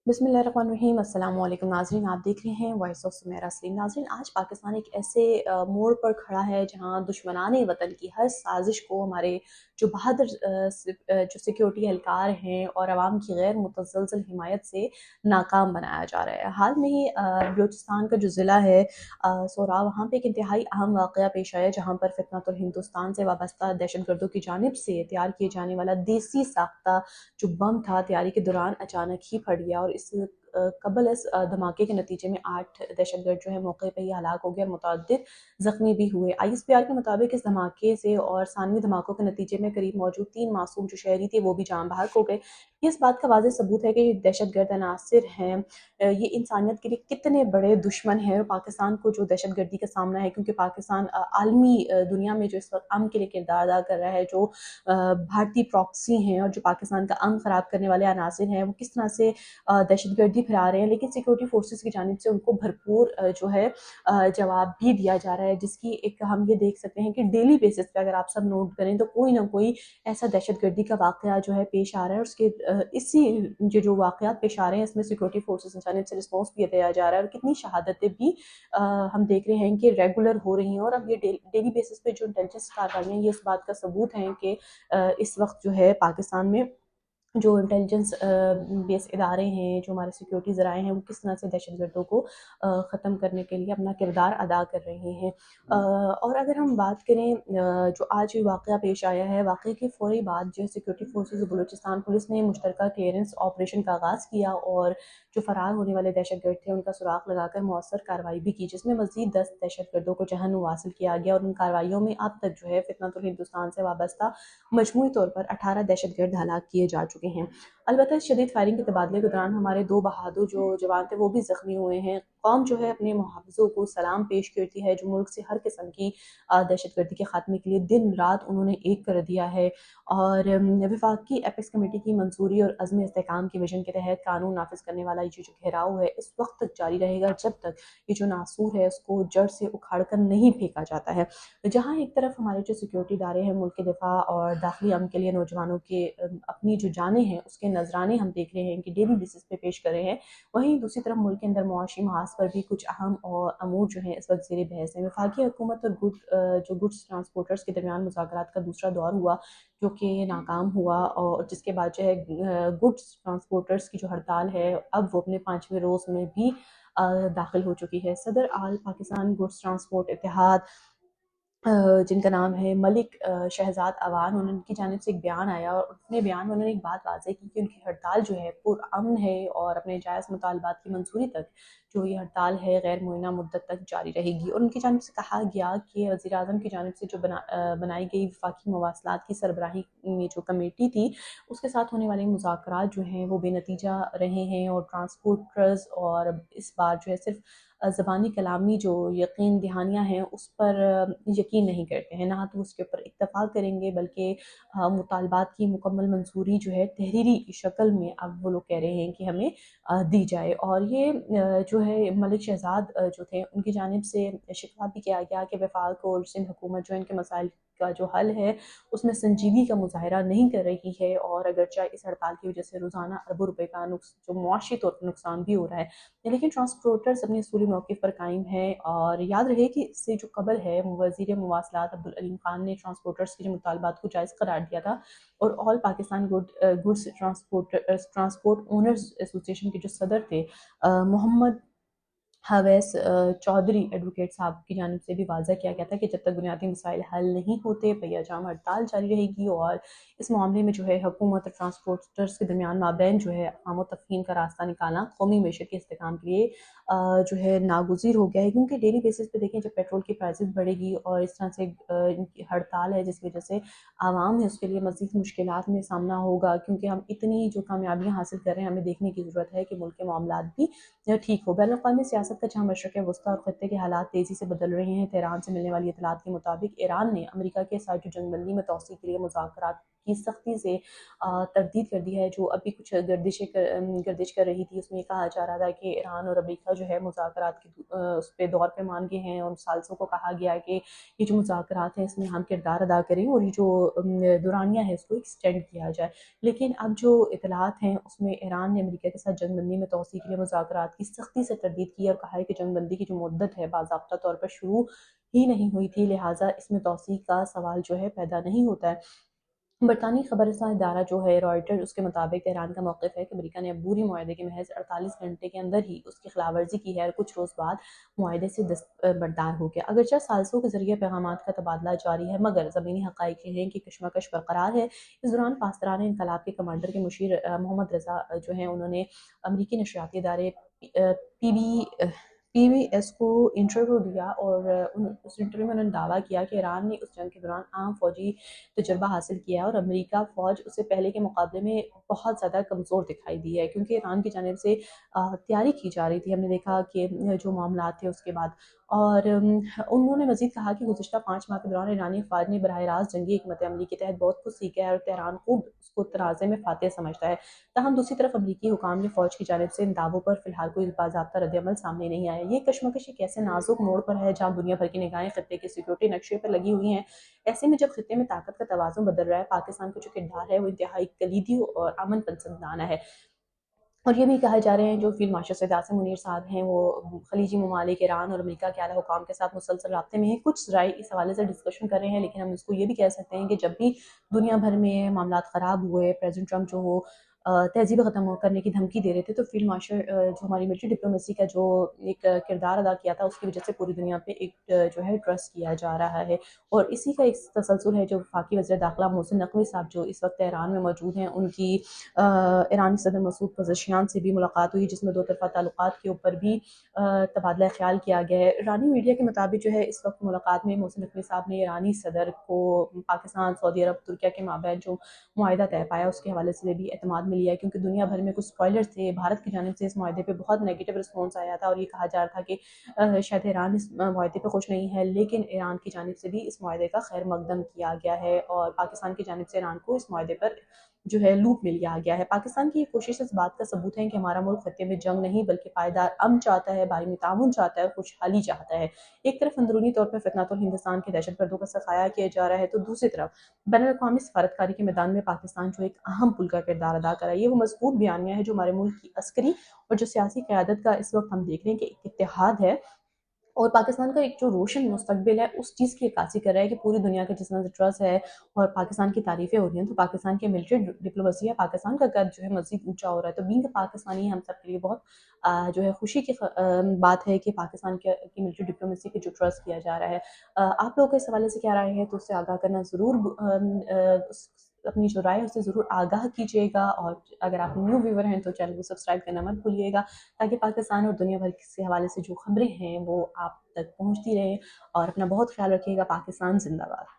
बिस्मिल्लाहिर्रहमानिर्रहीम। अस्सलाम वालेकुम नाज़रीन, आप देख रहे हैं वॉइस ऑफ सुमेरा सलीम। नाज़रीन, आज पाकिस्तान एक ऐसे मोड़ पर खड़ा है जहां दुश्मनाने वतन की हर साजिश को हमारे जो बहादुर जो सिक्योरिटी एहलकार हैं और आवाम की गैर मुतज़लज़ल हिमायत से नाकाम बनाया जा रहा है। हाल में ही बलूचिस्तान का जो ज़िला है सोरा, वहाँ पे एक इंतहाई अहम वाक़या पेश आया जहाँ पर फितनतुल हिंदुस्तान से वाबस्ता दहशतगर्दों की जानिब से तैयार किए जाने वाला देसी साख्ता जो बम था, तैयारी के दौरान अचानक ही फट गया और इस कबल इस धमाके के नतीजे में 8 दहशतगर्द जो है मौके पे ही हलाक हो गए और मुतअद्दिद ज़ख्मी भी हुए। आईएसपीआर के मुताबिक इस धमाके से और सानवी धमाकों के नतीजे में करीब मौजूद 3 मासूम जो शहरी थे वो भी जान बहक हो गए। ये इस बात का वाज़ेह सबूत है कि ये दहशतगर्द अनासिर हैं, ये इंसानियत के लिए कितने बड़े दुश्मन हैं और पाकिस्तान को जो दहशतगर्दी का सामना है, क्योंकि पाकिस्तान आलमी दुनिया में जो इस वक्त अमन के लिए किरदार अदा कर रहा है, जो भारतीय प्रॉक्सी हैं और जो पाकिस्तान का अमन ख़राब करने वाले अनासिर हैं, वो किस तरह से दहशतगर्दी फैला रहे हैं, लेकिन सिक्योरिटी फोर्सेस की जानिब से उनको भरपूर जो है जवाब भी दिया जा रहा है, जिसकी एक हम ये देख सकते हैं कि डेली बेसिस पे अगर आप सब नोट करें तो कोई ना कोई ऐसा दहशतगर्दी का वाक़या जो है पेश आ रहा है और उसके इसी जो वाक़यात पेश आ रहे हैं इसमें सिक्योरिटी फोर्सेस की जानिब से रिस्पॉन्स भी दिया जा रहा है और कितनी शहादतें भी हम देख रहे हैं कि रेगुलर हो रही हैं। और अब ये डेली बेसिस पे जो इंटेलिजेंस कार्रवाइयाँ ये इस बात का सबूत हैं कि इस वक्त जो है पाकिस्तान में जो इंटेलिजेंस बेस इदारे हैं, जो हमारे सिक्योरिटी ज़राए हैं, वो किस तरह से दहशतगर्दों को ख़त्म करने के लिए अपना किरदार अदा कर रहे हैं। और अगर हम बात करें जो आज ये वाक़या पेश आया है, वाक़ये के फ़ौरी बाद जो सिक्योरिटी फोर्सेस बलूचिस्तान पुलिस ने मुश्तरका क्लियरेंस ऑपरेशन का आगाज़ किया और जो फ़रार होने वाले दहशतगर्द थे उनका सुराग लगाकर मौसर कार्रवाई भी की, जिसमें मज़ीद 10 दहशतगर्दों को जहन्नुम हासिल किया गया और उन कार्रवाइयों में अब तक जो है फितनतुल हिंदुस्तान से वाबस्ता मजमूई तौर पर 18 दहशतगर्द हलाक किए जा चुके हैं। अलबत्ता शदीद फायरिंग के तबादले के दौरान हमारे 2 बहादुर जो जवान थे वो भी ज़ख्मी हुए हैं। कौम जो है अपने मुहाफ़िज़ों को सलाम पेश करती है, जो मुल्क से हर किस्म की दहशतगर्दी के खात्मे के लिए दिन रात उन्होंने एक कर दिया है और वफाकी एपेक्स कमेटी की मंजूरी और अज़्म इस्तेहकाम की विजन के तहत कानून नाफिज करने वाला ये जो घेराव है इस वक्त तक जारी रहेगा जब तक ये जो नासूर है उसको जड़ से उखाड़ कर नहीं फेंका जाता है। जहाँ एक तरफ हमारे जो सिक्योरिटी इदारे हैं मुल्क के दिफा और दाखिली अमन के लिए नौजवानों के अपनी जो जानें हैं उसके नजराने हम देख रहे हैं कि डेली बेसिस पे पेश कर रहे हैं, वहीं दूसरी तरफ मुल्क के अंदर मुआशी महाज पर भी कुछ अहम और अमूर जो है इस वक्त ज़ेर बहस है। वफाकी हुकूमत और जो गुड्स ट्रांसपोर्टर्स के दरमियान मुज़ाकरात का दूसरा दौर हुआ जो कि नाकाम हुआ और जिसके बाद जो है गुड्स ट्रांसपोर्टर्स की जो हड़ताल है अब वो अपने 5वें रोज़ में भी दाखिल हो चुकी है। सदर आल पाकिस्तान गुड्स ट्रांसपोर्ट इत्तेहाद जिनका नाम है मलिक शहजाद अवान, उनकी जानिब से एक बयान आया और अपने बयान में उन्होंने एक बात वाज़ेह की कि उनकी हड़ताल जो है पुरअमन है और अपने जायज़ मुतालबात की मंजूरी तक जो ये हड़ताल है गैर मुअय्यना मुद्दत तक जारी रहेगी। और उनकी जानिब से कहा गया कि वज़ीर आज़म की जानिब से जो बनाई गई वफाकी मवासलात की सरबराही में जो कमेटी थी उसके साथ होने वाले मुज़ाकरात जो हैं वो बेनतीजा रहे हैं और ट्रांसपोर्टर्स और इस बार जो है सिर्फ ज़बानी कलामी जो यकीन दहानियाँ हैं उस पर यकीन नहीं करते हैं, ना तो उसके ऊपर इत्तफ़ाक़ करेंगे बल्कि मुतालबात की मुकम्मल मंजूरी जो है तहरीरी शक्ल में अब वो लोग कह रहे हैं कि हमें दी जाए। और ये जो है मलिक शहजाद जो थे उनकी जानिब से शिकवा भी किया गया कि वफाक और सिंध हुकूमत जो इनके मसाइल का जो हल है उसमें संजीदगी का मुज़ाहरा नहीं कर रही है और अगरचे इस हड़ताल की वजह से रोज़ाना अरबों रुपए का जो मुआशी तौर पर नुकसान भी हो रहा है, लेकिन ट्रांसपोर्टर्स अपने असूली मौक़िफ़ पर कायम है। और याद रहे कि इससे जो कबल है वज़ीर मवासलात अब्दुल अलीम खान ने ट्रांसपोर्टर्स के जो मुतालबात को जायज़ करार दिया था और all Pakistan goods transport owners association के जो सदर थे मोहम्मद हवैस चौधरी एडवोकेट साहब की जानिब से भी वाज़ा किया गया था कि जब तक बुनियादी मसाइल हल नहीं होते पहिया जाम हड़ताल जारी रहेगी और इस मामले में जो है हुकूमत और ट्रांसपोर्टर्स के दरमियान माबैन जो है अफ़हाम तफ़हीम का रास्ता निकालना कौमी मैशत के इस्तेहकाम के लिए जो है नागुज़ीर हो गया है, क्योंकि डेली बेसिस पे देखें जब पेट्रोल की प्राइसेस बढ़ेगी और इस तरह से इनकी हड़ताल है जिसकी वजह से आवाम है उसके लिए मज़ीद मुश्किलात में सामना होगा, क्योंकि हम इतनी जो कामयाबियाँ हासिल कर रहे हैं हमें देखने की ज़रूरत है कि मुल्क के मामलात भी ठीक हो। बैनुल-अक़वामी सियासत का जहाँ मशरक़ वस्ती और ख़त्ते के हालात तेज़ी से बदल रहे हैं, तेहरान से मिलने वाली इत्तलात के मुताबिक ईरान ने अमेरिका के साथ जो जंगबंदी में तोसी के लिए मुज़ाकरात کی سختی سے تردید کر دی ہے۔ جو ابھی کچھ گردش کر رہی تھی، اس میں یہ کہا جا رہا تھا کہ ایران اور امریکہ جو ہے مذاکرات کے اس پہ دور پہ مان گئے ہیں، اور ثالثوں کو کہا گیا کہ یہ جو مذاکرات ہیں اس میں ہم کردار ادا کریں اور یہ جو دورانیہ ہے اس کو ایکسٹینڈ کیا جائے۔ لیکن اب جو اطلاعات ہیں اس میں ایران نے امریکہ کے ساتھ جنگ بندی میں توسیع کے لیے مذاکرات کی سختی سے تردید کی، اور کہا ہے کہ جنگ بندی کی جو مدت ہے باضابطہ طور پر شروع ہی نہیں ہوئی تھی، لہٰذا اس میں توسیع کا سوال جو ہے پیدا نہیں ہوتا ہے۔ برطانوی خبر رساں ادارہ جو ہے رائٹر، اس کے مطابق ایران کا موقف ہے کہ امریکہ نے عبوری معاہدے کے محض 48 گھنٹے کے اندر ہی اس کی خلاف ورزی کی ہے، اور کچھ روز بعد معاہدے سے دستبردار ہو گیا۔ اگرچہ ثالثوں کے ذریعے پیغامات کا تبادلہ جاری ہے، مگر زمینی حقائق یہ ہیں کہ کشمکش برقرار ہے۔ اس دوران پاسداران انقلاب کے کمانڈر کے مشیر محمد رضا جو ہیں، انہوں نے امریکی نشریاتی ادارے پی بی ایس کو انٹرویو دیا، اور اس انٹرویو میں انہوں نے دعویٰ کیا کہ ایران نے اس جنگ کے دوران عام فوجی تجربہ حاصل کیا ہے، اور امریکہ فوج اس سے پہلے کے مقابلے میں بہت زیادہ کمزور دکھائی دی ہے، کیونکہ ایران کی جانب سے تیاری کی جا رہی تھی۔ ہم نے دیکھا کہ جو معاملات تھے اس کے بعد، اور انہوں نے مزید کہا کہ گزشتہ 5 ماہ کے دوران ایرانی افواج نے براہ راست جنگی حکمت عملی کے تحت بہت کچھ سیکھا ہے، اور تہران خوب اس کو تنازع میں فاتح سمجھتا ہے۔ تاہم دوسری طرف امریکی حکام نے فوج کی جانب سے ان دعووں پر فی الحال کوئی باضابطہ رد عمل سامنے نہیں آیا۔ یہ کشمکش ایک ایسے نازک موڑ پر ہے جہاں دنیا بھر کی نگاہیں خطے کے سیکورٹی نقشے پر لگی ہوئی ہیں۔ ایسے میں جب خطے میں طاقت کا توازن بدل رہا ہے، پاکستان کا جو کردار ہے وہ انتہائی کلیدی اور امن پسندانہ ہے۔ اور یہ بھی کہا جا رہے ہیں، جو فیلڈ مارشل سید عاصم منیر صاحب ہیں، وہ خلیجی ممالک، ایران اور امریکہ کے اعلیٰ حکام کے ساتھ مسلسل رابطے میں ہیں۔ کچھ ذرائع اس حوالے سے ڈسکشن کر رہے ہیں، لیکن ہم اس کو یہ بھی کہہ سکتے ہیں کہ جب بھی دنیا بھر میں معاملات خراب ہوئے، پریزیڈنٹ ٹرمپ جو وہ تہذیب ختم کرنے کی دھمکی دے رہے تھے، تو فیلڈ مارشل جو ہماری ملٹری ڈپلومیسی کا جو ایک کردار ادا کیا تھا، اس کی وجہ سے پوری دنیا پہ ایک جو ہے ٹرسٹ کیا جا رہا ہے، اور اسی کا ایک تسلسل ہے جو وفاقی وزیر داخلہ محسن نقوی صاحب جو اس وقت ایران میں موجود ہیں، ان کی ایرانی صدر مسعود پزشکیان سے بھی ملاقات ہوئی، جس میں دو طرفہ تعلقات کے اوپر بھی تبادلہ خیال کیا گیا ہے۔ ایرانی میڈیا کے مطابق جو ہے اس وقت ملاقات میں محسن نقوی صاحب نے ایرانی صدر کو پاکستان، سعودی عرب، ترکیہ کے مابین جو معاہدہ طے پایا اس کے حوالے سے بھی اعتماد میں لیا ہے، کیونکہ دنیا بھر میں کچھ اسپوائلرز تھے، بھارت کی جانب سے اس معاہدے پہ بہت نیگیٹو رسپانس آیا تھا، اور یہ کہا جا رہا تھا کہ شاید ایران اس معاہدے پہ خوش نہیں ہے، لیکن ایران کی جانب سے بھی اس معاہدے کا خیر مقدم کیا گیا ہے، اور پاکستان کی جانب سے ایران کو اس معاہدے پر جو ہے لوپ مل گیا ہے۔ پاکستان کی یہ کوشش اس بات کا ثبوت ہے کہ ہمارا ملک خطے میں جنگ نہیں بلکہ پائیدار امن چاہتا ہے، باہمی تعاون چاہتا ہے، خوشحالی چاہتا ہے۔ ایک طرف اندرونی طور پر فتنۃ الہندوستان کے دہشت گردوں کا سفایا کیا جا رہا ہے، تو دوسری طرف بین الاقوامی سفارتکاری کے میدان میں پاکستان جو ایک اہم پل کا کردار ادا کر رہا ہے۔ یہ وہ مضبوط بیانیہ ہے جو ہمارے ملک کی عسکری اور جو سیاسی قیادت کا اس وقت ہم دیکھ رہے ہیں کہ ایک اتحاد ہے، اور پاکستان کا ایک جو روشن مستقبل ہے اس چیز کی عکاسی کر رہا ہے کہ پوری دنیا کا جس طرح سے ٹرسٹ ہے اور پاکستان کی تعریفیں ہو رہی ہیں، تو پاکستان کی ملٹری ڈپلومیسی ہے، پاکستان کا قد جو ہے مزید اونچا ہو رہا ہے۔ تو بینگ پاکستانی ہم سب کے لیے بہت جو ہے خوشی کی بات ہے کہ پاکستان کی ملٹری ڈپلومیسی پہ جو ٹرسٹ کیا جا رہا ہے۔ آپ لوگوں کو اس حوالے سے کیا رائے ہے، تو اس سے آگاہ کرنا ضرور، اپنی جو رائے ہے اس سے ضرور آگاہ کیجیے گا، اور اگر آپ نیو ویور ہیں تو چینل کو سبسکرائب کرنا مت بھولیے گا، تاکہ پاکستان اور دنیا بھر کے حوالے سے جو خبریں ہیں وہ آپ تک پہنچتی رہیں، اور اپنا بہت خیال رکھیے گا۔ پاکستان زندہ باد۔